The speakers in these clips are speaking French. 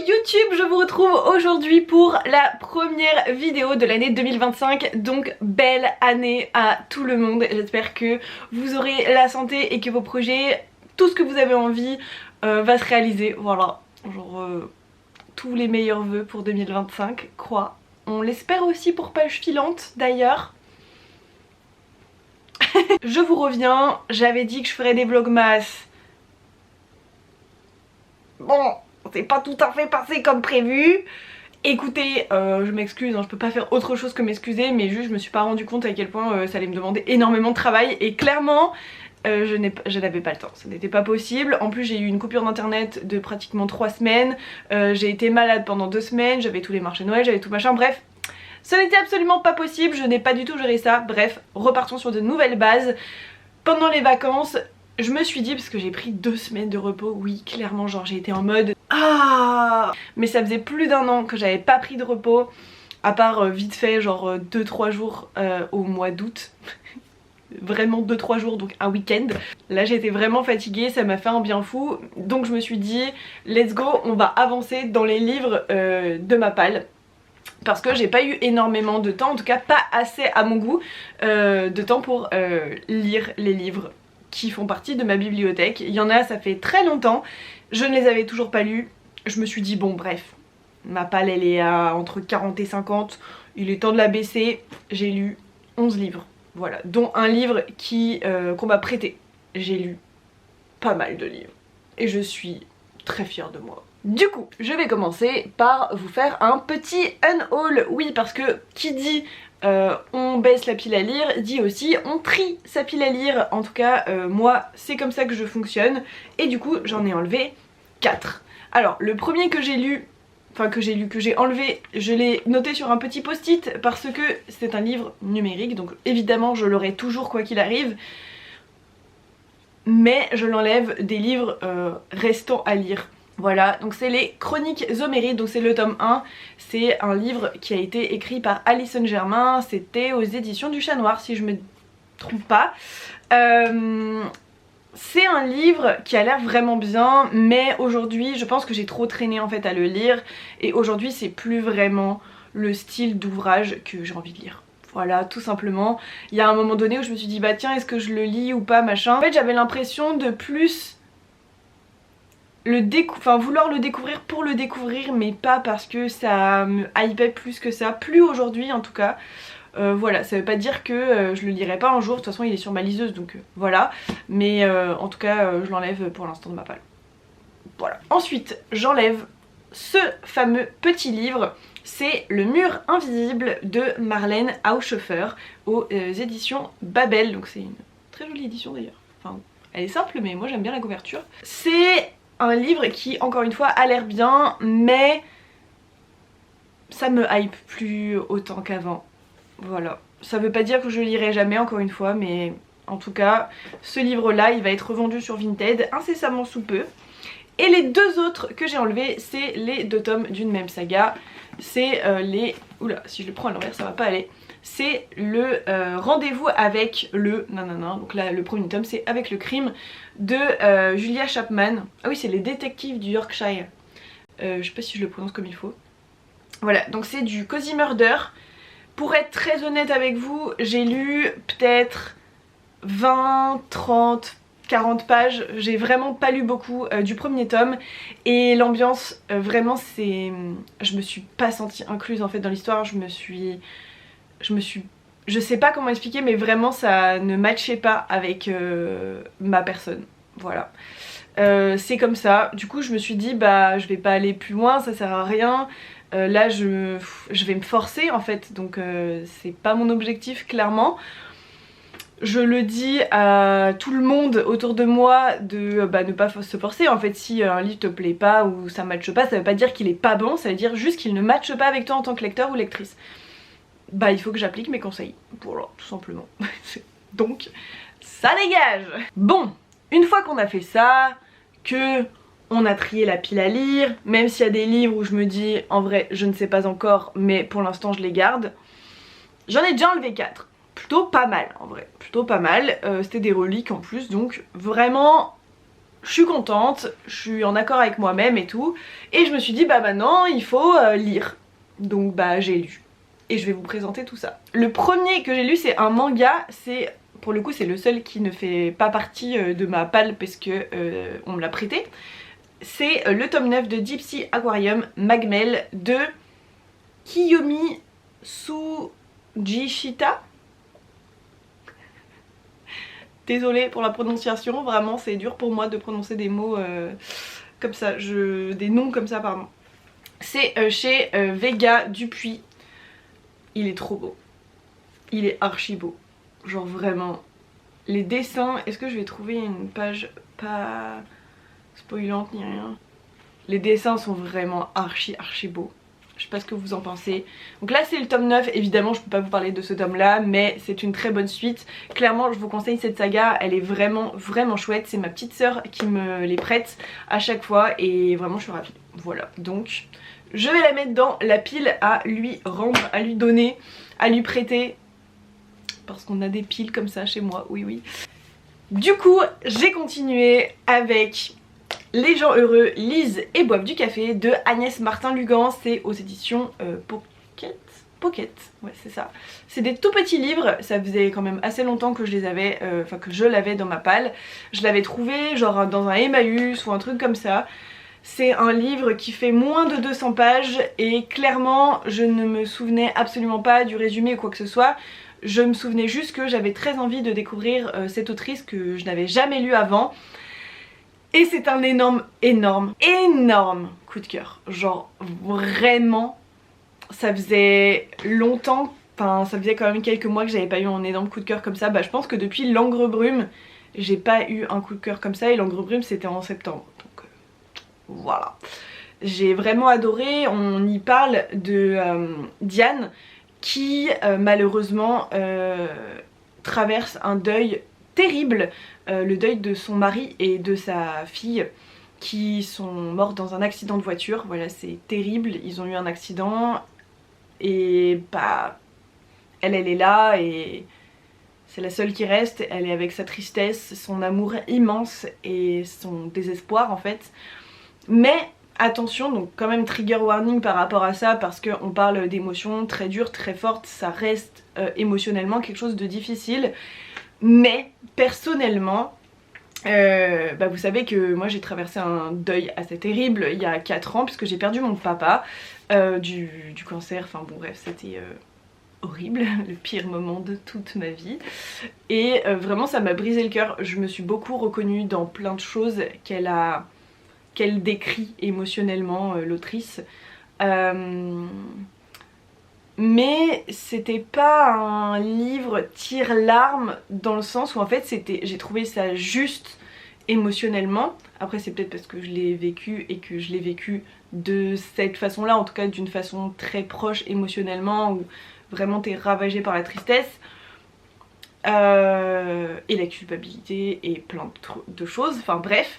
YouTube, je vous retrouve aujourd'hui pour la première vidéo de l'année 2025. Donc belle année à tout le monde. J'espère que vous aurez la santé et que vos projets, tout ce que vous avez envie va se réaliser. Voilà, genre tous les meilleurs vœux pour 2025, quoi. On l'espère aussi pour Page Filante d'ailleurs. Je vous reviens, j'avais dit que je ferais des vlogmas. Bon, c'est pas tout à fait passé comme prévu. Écoutez, je m'excuse, hein, je peux pas faire autre chose que m'excuser, mais juste je me suis pas rendu compte à quel point ça allait me demander énormément de travail et clairement je n'avais pas le temps, ça n'était pas possible. En plus j'ai eu une coupure d'internet de pratiquement 3 semaines, j'ai été malade pendant 2 semaines, j'avais tous les marchés Noël, j'avais tout machin, bref. Ce n'était absolument pas possible, je n'ai pas du tout géré ça. Bref, repartons sur de nouvelles bases. Pendant les vacances, je me suis dit, parce que j'ai pris 2 semaines de repos, oui clairement, genre j'ai été en mode ah, mais ça faisait plus d'1 an que j'avais pas pris de repos, à part vite fait genre 2-3 jours au mois d'août. Vraiment 2-3 jours, donc un week-end. Là j'étais vraiment fatiguée, ça m'a fait un bien fou, donc je me suis dit let's go, on va avancer dans les livres de ma palle. Parce que j'ai pas eu énormément de temps, en tout cas pas assez à mon goût de temps pour lire les livres qui font partie de ma bibliothèque. Il y en a, ça fait très longtemps, je ne les avais toujours pas lus. Je me suis dit bon bref, ma palle elle est à entre 40 et 50, il est temps de la baisser. J'ai lu 11 livres, voilà, dont un livre qu'on m'a prêté. J'ai lu pas mal de livres et je suis très fière de moi. Du coup, je vais commencer par vous faire un petit unhaul. Oui, parce que qui dit on baisse la pile à lire, dit aussi on trie sa pile à lire. En tout cas, moi, c'est comme ça que je fonctionne. Et du coup, j'en ai enlevé 4. Alors, le premier que j'ai lu, enfin que j'ai enlevé, je l'ai noté sur un petit post-it parce que c'est un livre numérique. Donc évidemment, je l'aurai toujours quoi qu'il arrive. Mais je l'enlève des livres restants à lire. Voilà, donc c'est les Chroniques Homérides, donc c'est le tome 1, c'est un livre qui a été écrit par Alison Germain, c'était aux éditions du Chat Noir si je me trompe pas. C'est un livre qui a l'air vraiment bien, mais aujourd'hui je pense que j'ai trop traîné en fait à le lire, et aujourd'hui c'est plus vraiment le style d'ouvrage que j'ai envie de lire. Voilà, tout simplement. Il y a un moment donné où je me suis dit bah tiens, est-ce que je le lis ou pas machin. En fait j'avais l'impression de plus vouloir le découvrir pour le découvrir, mais pas parce que ça me hypait plus que ça, plus aujourd'hui en tout cas. Voilà, ça veut pas dire que je le lirai pas un jour, de toute façon il est sur ma liseuse donc voilà, mais en tout cas je l'enlève pour l'instant de ma palle. Voilà. Ensuite j'enlève ce fameux petit livre, c'est Le Mur Invisible de Marlène Haushofer aux éditions Babel, donc c'est une très jolie édition d'ailleurs, enfin elle est simple mais moi j'aime bien la couverture. C'est un livre qui encore une fois a l'air bien, mais ça me hype plus autant qu'avant. Voilà, ça veut pas dire que je lirai jamais encore une fois, mais en tout cas ce livre là il va être revendu sur Vinted incessamment sous peu. Et les 2 autres que j'ai enlevés, c'est les 2 tomes d'une même saga. C'est les... Oula, si je le prends à l'envers ça va pas aller. C'est le Rendez-vous avec le... nanana, donc là le premier tome c'est Avec le crime de Julia Chapman. Ah oui, c'est les détectives du Yorkshire. Je sais pas si je le prononce comme il faut. Voilà, donc c'est du Cozy Murder. Pour être très honnête avec vous, j'ai lu peut-être 20, 30, 40 pages. J'ai vraiment pas lu beaucoup du premier tome. Et l'ambiance, vraiment c'est... Je me suis pas sentie incluse en fait dans l'histoire. Je sais pas comment expliquer, mais vraiment ça ne matchait pas avec ma personne. Voilà. C'est comme ça. Du coup je me suis dit bah je vais pas aller plus loin, ça sert à rien. Là je vais me forcer en fait, donc c'est pas mon objectif clairement. Je le dis à tout le monde autour de moi de ne pas se forcer. En fait si un livre te plaît pas ou ça matche pas, ça veut pas dire qu'il est pas bon, ça veut dire juste qu'il ne matche pas avec toi en tant que lecteur ou lectrice. Bah il faut que j'applique mes conseils, voilà, tout simplement. Donc ça dégage. Bon, une fois qu'on a fait ça, que on a trié la pile à lire, même s'il y a des livres où je me dis en vrai je ne sais pas encore, mais pour l'instant je les garde, j'en ai déjà enlevé 4. Plutôt pas mal en vrai, plutôt pas mal. C'était des reliques en plus, donc vraiment je suis contente, je suis en accord avec moi-même et tout. Et je me suis dit bah maintenant il faut lire. Donc bah j'ai lu. Et je vais vous présenter tout ça. Le premier que j'ai lu c'est un manga, c'est pour le coup c'est le seul qui ne fait pas partie de ma palle parce que on me l'a prêté. C'est le tome 9 de Deep Sea Aquarium Magmel de Kiyomi Sugishita. Désolée pour la prononciation, vraiment c'est dur pour moi de prononcer des mots comme ça, des noms comme ça pardon. C'est chez Vega Dupuis. Il est trop beau. Il est archi beau. Genre vraiment. Les dessins, est-ce que je vais trouver une page pas spoilante ni rien? Les dessins sont vraiment archi beaux. Je sais pas ce que vous en pensez. Donc là c'est le tome 9, évidemment je peux pas vous parler de ce tome là, mais c'est une très bonne suite. Clairement je vous conseille cette saga, elle est vraiment chouette. C'est ma petite sœur qui me les prête à chaque fois et vraiment je suis ravie. Voilà, donc je vais la mettre dans la pile à lui rendre, à lui donner, à lui prêter. Parce qu'on a des piles comme ça chez moi, oui. Du coup j'ai continué avec Les gens heureux lisent et boivent du café de Agnès Martin-Lugan. C'est aux éditions Pocket, ouais c'est ça. C'est des tout petits livres, ça faisait quand même assez longtemps que je les avais, que je l'avais dans ma palle. Je l'avais trouvé genre dans un Emmaüs ou un truc comme ça. C'est un livre qui fait moins de 200 pages et clairement je ne me souvenais absolument pas du résumé ou quoi que ce soit. Je me souvenais juste que j'avais très envie de découvrir cette autrice que je n'avais jamais lue avant. Et c'est un énorme coup de cœur. Genre vraiment, ça faisait longtemps, enfin ça faisait quand même quelques mois que j'avais pas eu un énorme coup de cœur comme ça. Bah je pense que depuis L'Angre Brume, j'ai pas eu un coup de cœur comme ça et L'Angre Brume c'était en septembre. Donc voilà. J'ai vraiment adoré, on y parle de Diane qui malheureusement traverse un deuil terrible, le deuil de son mari et de sa fille qui sont morts dans un accident de voiture. Voilà, c'est terrible, ils ont eu un accident et bah elle est là et c'est la seule qui reste. Elle est avec sa tristesse, son amour immense et son désespoir en fait. Mais attention, donc quand même trigger warning par rapport à ça parce qu'on parle d'émotions très dures, très fortes, ça reste émotionnellement quelque chose de difficile. Mais personnellement, bah vous savez que moi j'ai traversé un deuil assez terrible il y a 4 ans puisque j'ai perdu mon papa du cancer, enfin bon bref c'était horrible, le pire moment de toute ma vie. Et vraiment ça m'a brisé le cœur, je me suis beaucoup reconnue dans plein de choses qu'elle décrit émotionnellement l'autrice. Mais c'était pas un livre tire-larme dans le sens où en fait j'ai trouvé ça juste émotionnellement. Après c'est peut-être parce que je l'ai vécu et que je l'ai vécu de cette façon là, en tout cas d'une façon très proche émotionnellement où vraiment t'es ravagé par la tristesse et la culpabilité et plein de choses, enfin bref.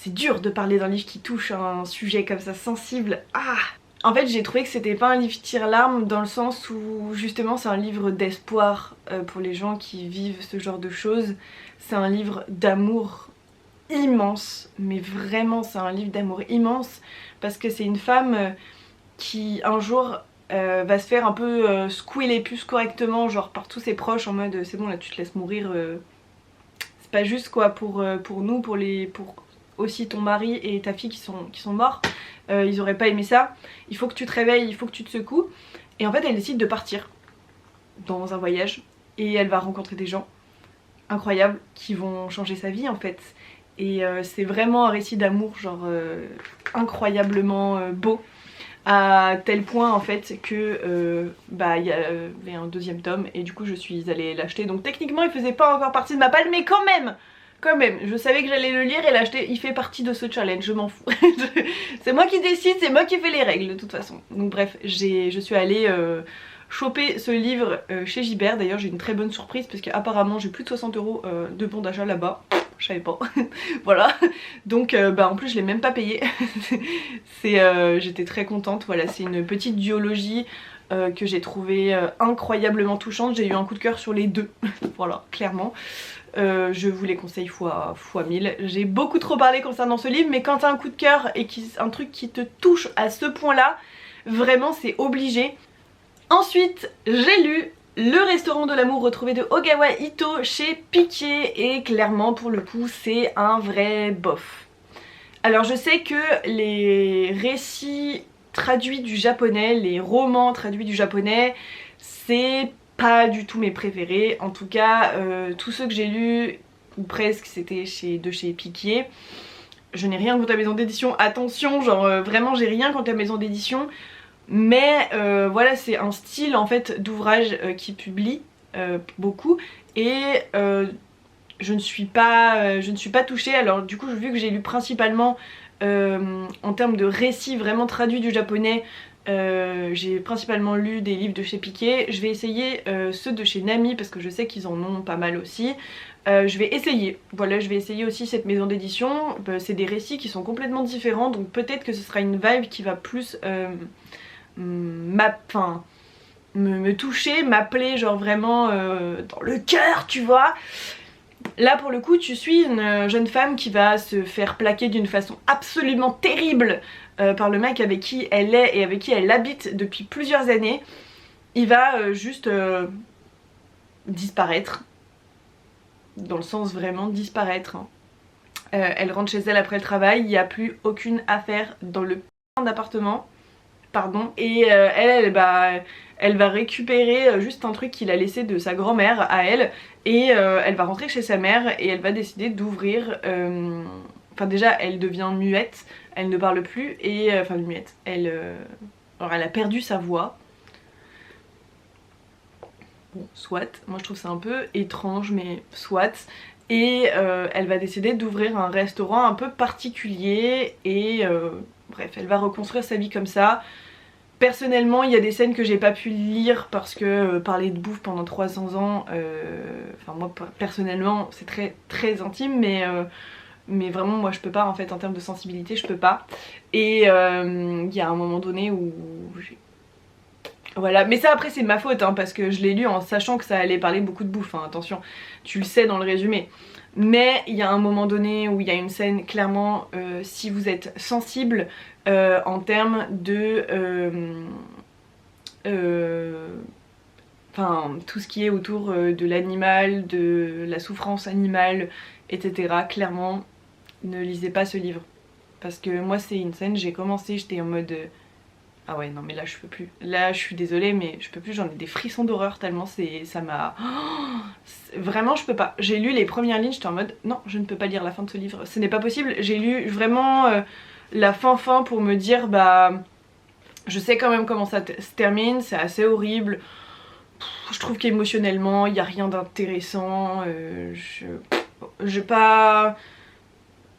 C'est dur de parler d'un livre qui touche un sujet comme ça sensible. Ah! En fait j'ai trouvé que c'était pas un livre tire-larme dans le sens où justement c'est un livre d'espoir pour les gens qui vivent ce genre de choses. C'est un livre d'amour immense, mais vraiment c'est un livre d'amour immense parce que c'est une femme qui un jour va se faire un peu secouer les puces correctement genre par tous ses proches en mode c'est bon là tu te laisses mourir, c'est pas juste quoi pour nous, pour aussi ton mari et ta fille qui sont morts, ils auraient pas aimé ça, il faut que tu te réveilles, il faut que tu te secoues. Et en fait elle décide de partir dans un voyage et elle va rencontrer des gens incroyables qui vont changer sa vie en fait. Et c'est vraiment un récit d'amour genre incroyablement beau, à tel point en fait que bah il y avait un deuxième tome et du coup je suis allée l'acheter. Donc techniquement il faisait pas encore partie de ma palle mais quand même, je savais que j'allais le lire et l'acheter, il fait partie de ce challenge, je m'en fous. C'est moi qui décide, c'est moi qui fais les règles de toute façon. Donc bref, je suis allée choper ce livre chez Gibert. D'ailleurs j'ai une très bonne surprise parce qu'apparemment j'ai plus de 60 € de bon d'achat là-bas. Je savais pas. Voilà. Donc bah en plus je l'ai même pas payé. J'étais très contente. Voilà, c'est une petite duologie que j'ai trouvé incroyablement touchante. J'ai eu un coup de cœur sur les deux, voilà, clairement. Je vous les conseille fois 1000. J'ai beaucoup trop parlé concernant ce livre, mais quand t'as un coup de cœur et un truc qui te touche à ce point là, vraiment c'est obligé. Ensuite j'ai lu Le restaurant de l'amour retrouvé de Ogawa Ito chez Piquet, et clairement pour le coup c'est un vrai bof. Alors je sais que les récits traduits du japonais, les romans traduits du japonais, c'est pas du tout mes préférés. En tout cas, tous ceux que j'ai lus, ou presque, c'était de chez Piquier. Je n'ai rien contre la maison d'édition, attention, genre vraiment j'ai rien contre la maison d'édition. Mais voilà, c'est un style en fait d'ouvrage qui publie beaucoup. Et je ne suis pas touchée. Alors du coup, vu que j'ai lu principalement en termes de récits vraiment traduits du japonais, j'ai principalement lu des livres de chez Piquet. Je vais essayer ceux de chez Nami parce que je sais qu'ils en ont pas mal aussi. Je vais essayer, voilà, je vais essayer aussi cette maison d'édition. C'est des récits qui sont complètement différents, donc peut-être que ce sera une vibe qui va plus me toucher, m'appeler genre vraiment dans le cœur, tu vois. Là pour le coup tu suis une jeune femme qui va se faire plaquer d'une façon absolument terrible par le mec avec qui elle est et avec qui elle habite depuis plusieurs années. Il va juste disparaître, dans le sens vraiment disparaître, hein. Elle rentre chez elle après le travail, il n'y a plus aucune affaire dans le putain d'appartement, pardon, et elle va récupérer juste un truc qu'il a laissé de sa grand-mère à elle, et elle va rentrer chez sa mère et elle va décider d'ouvrir, enfin déjà elle devient muette, elle ne parle plus, et enfin muette, alors elle a perdu sa voix. Bon, soit, moi je trouve ça un peu étrange mais soit. Et elle va décider d'ouvrir un restaurant un peu particulier et bref, elle va reconstruire sa vie comme ça. Personnellement, il y a des scènes que j'ai pas pu lire parce que parler de bouffe pendant 300 ans, enfin moi personnellement c'est très intime, mais vraiment moi je peux pas en fait, en termes de sensibilité je peux pas. Et il y a un moment donné où voilà, mais ça après c'est de ma faute hein, parce que je l'ai lu en sachant que ça allait parler beaucoup de bouffe, hein, attention, tu le sais dans le résumé. Mais il y a un moment donné où il y a une scène, clairement, si vous êtes sensible en termes de... enfin, tout ce qui est autour de l'animal, de la souffrance animale, etc. Clairement, ne lisez pas ce livre. Parce que moi c'est une scène, j'ai commencé, j'étais en mode... ah ouais non mais là je peux plus, là je suis désolée mais je peux plus, j'en ai des frissons d'horreur tellement ça m'a... vraiment je peux pas. J'ai lu les premières lignes, j'étais en mode non je ne peux pas lire la fin de ce livre, ce n'est pas possible. J'ai lu vraiment la fin pour me dire bah je sais quand même comment ça se termine, c'est assez horrible. Je trouve qu'émotionnellement il n'y a rien d'intéressant,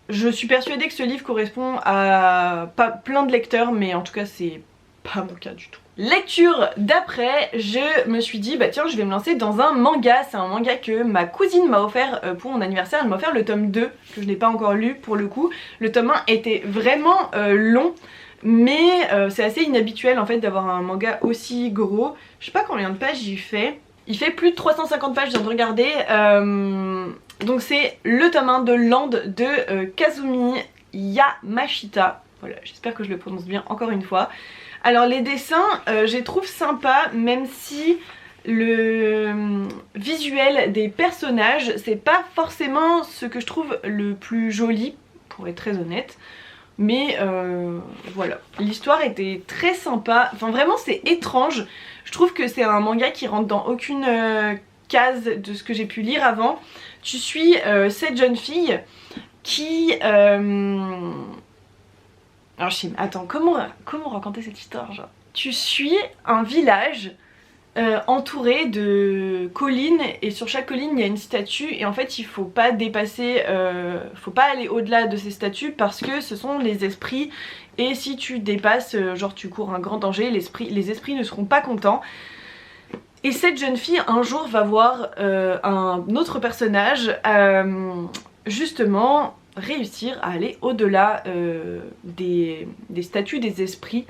je suis persuadée que ce livre correspond à pas plein de lecteurs, mais en tout cas c'est pas mon cas du tout. Lecture d'après, je me suis dit bah tiens je vais me lancer dans un manga. C'est un manga que ma cousine m'a offert pour mon anniversaire. Elle m'a offert le tome 2 que je n'ai pas encore lu pour le coup. Le tome 1 était vraiment long, mais c'est assez inhabituel en fait d'avoir un manga aussi gros. Je sais pas combien de pages il fait. Il fait plus de 350 pages, je viens de regarder. Donc c'est le tome 1 de Land de Kazumi Yamashita. Voilà, j'espère que je le prononce bien encore une fois. Alors les dessins, je les trouve sympas, même si le visuel des personnages, c'est pas forcément ce que je trouve le plus joli, pour être très honnête. Mais voilà, l'histoire était très sympa, enfin vraiment c'est étrange. Je trouve que c'est un manga qui rentre dans aucune case de ce que j'ai pu lire avant. Tu suis cette jeune fille qui... alors attends, comment raconter cette histoire genre? Tu suis un village entouré de collines et sur chaque colline il y a une statue et en fait il faut pas dépasser, faut pas aller au-delà de ces statues parce que ce sont les esprits et si tu dépasses, genre tu cours un grand danger, les esprits ne seront pas contents. Et cette jeune fille un jour va voir un autre personnage justement réussir à aller au-delà des statues des esprits.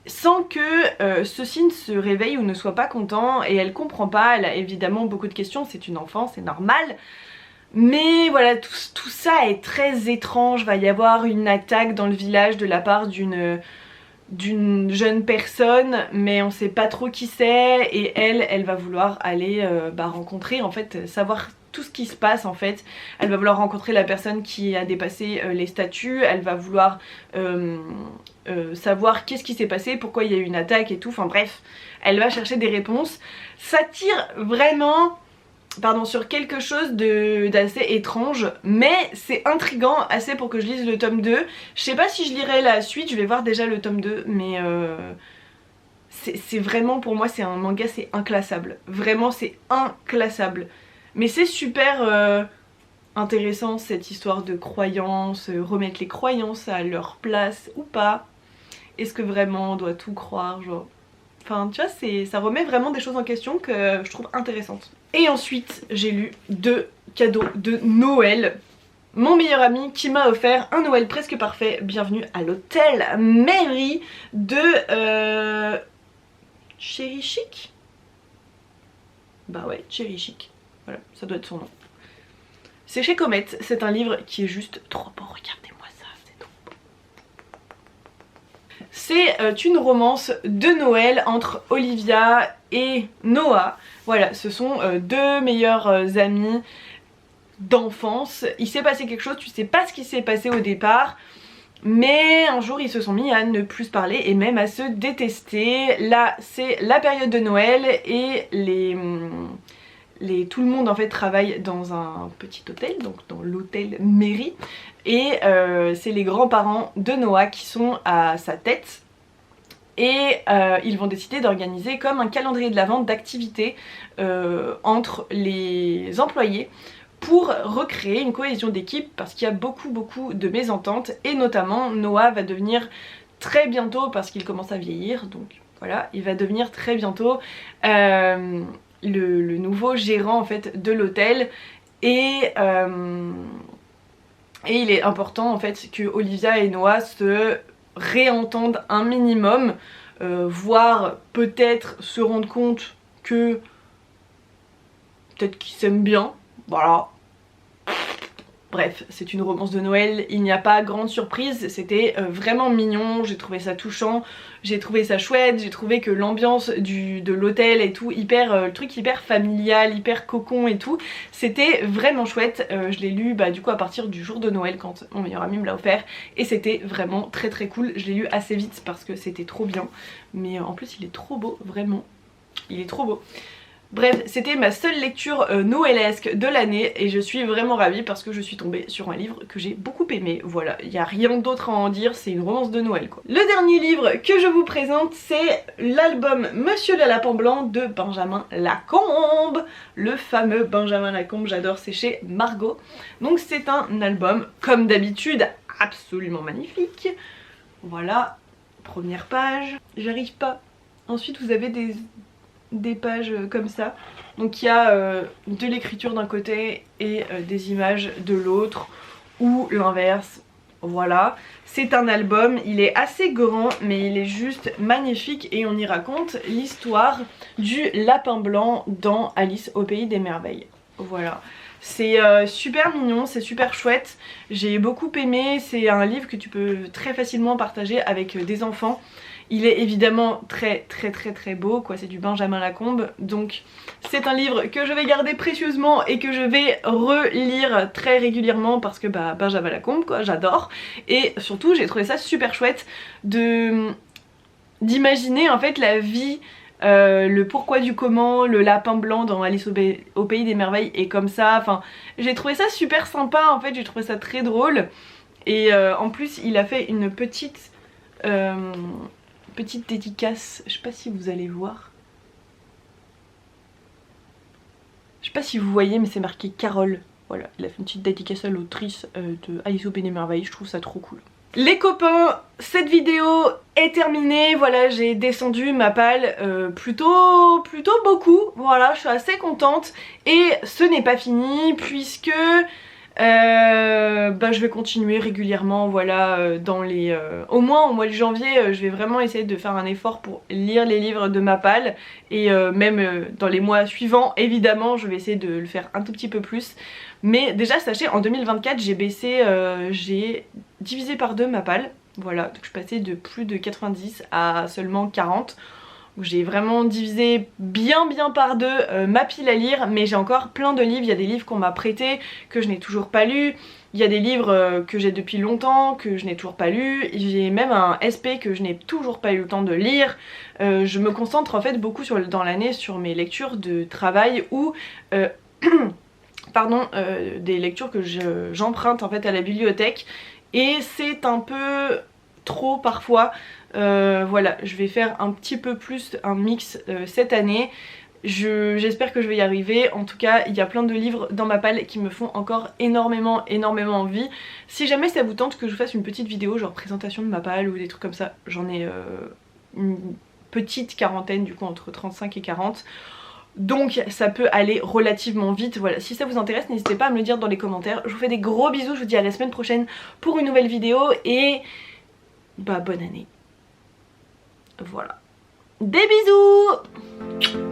sans que ceci ne se réveille ou ne soit pas content, et elle comprend pas, elle a évidemment beaucoup de questions, c'est une enfant, c'est normal. Mais voilà, tout ça est très étrange, va y avoir une attaque dans le village de la part d'une jeune personne, mais on sait pas trop qui c'est, et elle va vouloir aller rencontrer, en fait, savoir tout ce qui se passe en fait. Elle va vouloir rencontrer la personne qui a dépassé les statues, elle va vouloir savoir qu'est-ce qui s'est passé, pourquoi il y a eu une attaque et tout, enfin bref, elle va chercher des réponses. Ça tire vraiment... sur quelque chose d'assez étrange, mais c'est intriguant assez pour que je lise le tome 2. Je sais pas si je lirai la suite, je vais voir déjà le tome 2, mais c'est vraiment, pour moi, c'est un manga, c'est inclassable. Vraiment, c'est inclassable. Mais c'est super intéressant, cette histoire de croyances, remettre les croyances à leur place ou pas. Est-ce que vraiment on doit tout croire, genre... Enfin, tu vois, ça remet vraiment des choses en question que je trouve intéressantes. Et ensuite, j'ai lu 2 cadeaux de Noël. Mon meilleur ami qui m'a offert un Noël presque parfait. Bienvenue à l'hôtel Mary de Cherry Chic. Bah ouais, Cherry Chic. Voilà, ça doit être son nom. C'est chez Comet, c'est un livre qui est juste trop beau, regardez-moi ça, c'est trop beau. C'est une romance de Noël entre Olivia et Noah. Voilà, ce sont 2 meilleurs amis d'enfance. Il s'est passé quelque chose, tu sais pas ce qui s'est passé au départ, mais un jour ils se sont mis à ne plus se parler et même à se détester. Là c'est la période de Noël et tout le monde en fait travaille dans un petit hôtel, donc dans l'hôtel Mary, et c'est les grands-parents de Noah qui sont à sa tête. Et ils vont décider d'organiser comme un calendrier de l'Avent d'activités entre les employés pour recréer une cohésion d'équipe, parce qu'il y a beaucoup de mésententes, et notamment Noah va devenir très bientôt, parce qu'il commence à vieillir, donc voilà, il va devenir très bientôt le nouveau gérant en fait de l'hôtel, et il est important en fait que Olivia et Noah se réentendent un minimum, voire peut-être se rendre compte que peut-être qu'ils s'aiment bien, voilà. Bref, c'est une romance de Noël, il n'y a pas grande surprise, c'était vraiment mignon, j'ai trouvé ça touchant, j'ai trouvé ça chouette, j'ai trouvé que l'ambiance de l'hôtel et tout, le truc hyper familial, hyper cocon et tout, c'était vraiment chouette. Je l'ai lu du coup à partir du jour de Noël quand mon meilleur ami me l'a offert, et c'était vraiment très cool. Je l'ai lu assez vite parce que c'était trop bien, mais en plus il est trop beau, vraiment, il est trop beau. Bref, c'était ma seule lecture noëlesque de l'année et je suis vraiment ravie parce que je suis tombée sur un livre que j'ai beaucoup aimé. Voilà, il n'y a rien d'autre à en dire, c'est une romance de Noël quoi. Le dernier livre que je vous présente, c'est l'album Monsieur le Lapin Blanc de Benjamin Lacombe. Le fameux Benjamin Lacombe, j'adore, c'est chez Margot. Donc c'est un album, comme d'habitude, absolument magnifique. Voilà, première page, j'arrive pas. Ensuite vous avez des pages comme ça, donc il y a de l'écriture d'un côté et des images de l'autre, ou l'inverse, voilà. C'est un album, il est assez grand mais il est juste magnifique et on y raconte l'histoire du lapin blanc dans Alice au pays des merveilles, voilà. C'est super mignon, c'est super chouette, j'ai beaucoup aimé, c'est un livre que tu peux très facilement partager avec des enfants. Il est évidemment très beau quoi, c'est du Benjamin Lacombe, donc c'est un livre que je vais garder précieusement et que je vais relire très régulièrement parce que Benjamin Lacombe quoi, j'adore, et surtout j'ai trouvé ça super chouette d'imaginer en fait la vie, le pourquoi du comment, le lapin blanc dans Alice au pays des merveilles est comme ça, enfin j'ai trouvé ça super sympa en fait, j'ai trouvé ça très drôle, et en plus il a fait une petite dédicace, je sais pas si vous allez voir. Je sais pas si vous voyez mais c'est marqué Carole. Voilà, il a fait une petite dédicace à l'autrice de Alice au Pays des Merveilles, je trouve ça trop cool. Les copains, cette vidéo est terminée, voilà, j'ai descendu ma palle plutôt beaucoup, voilà, je suis assez contente. Et ce n'est pas fini puisque Je vais continuer régulièrement, voilà, dans les... au moins au mois de janvier, je vais vraiment essayer de faire un effort pour lire les livres de Mappal. Et même dans les mois suivants, évidemment, je vais essayer de le faire un tout petit peu plus. Mais déjà, sachez, en 2024, j'ai divisé par 2 Mappal. Voilà, donc je suis passée de plus de 90 à seulement 40. J'ai vraiment divisé bien par 2 ma pile à lire, mais j'ai encore plein de livres. Il y a des livres qu'on m'a prêtés, que je n'ai toujours pas lus. Il y a des livres que j'ai depuis longtemps, que je n'ai toujours pas lus. J'ai même un SP que je n'ai toujours pas eu le temps de lire. Je me concentre en fait beaucoup dans l'année sur mes lectures de travail ou... des lectures que j'emprunte en fait à la bibliothèque. Et c'est un peu trop parfois. Voilà, je vais faire un petit peu plus un mix cette année. J'espère que je vais y arriver. En tout cas, il y a plein de livres dans ma palle qui me font encore énormément envie. Si jamais ça vous tente que je vous fasse une petite vidéo genre présentation de ma palle ou des trucs comme ça, j'en ai une petite quarantaine, du coup entre 35 et 40. Donc ça peut aller relativement vite. Voilà, si ça vous intéresse, n'hésitez pas à me le dire dans les commentaires. Je vous fais des gros bisous, je vous dis à la semaine prochaine pour une nouvelle vidéo et bah bonne année. Voilà. Des bisous!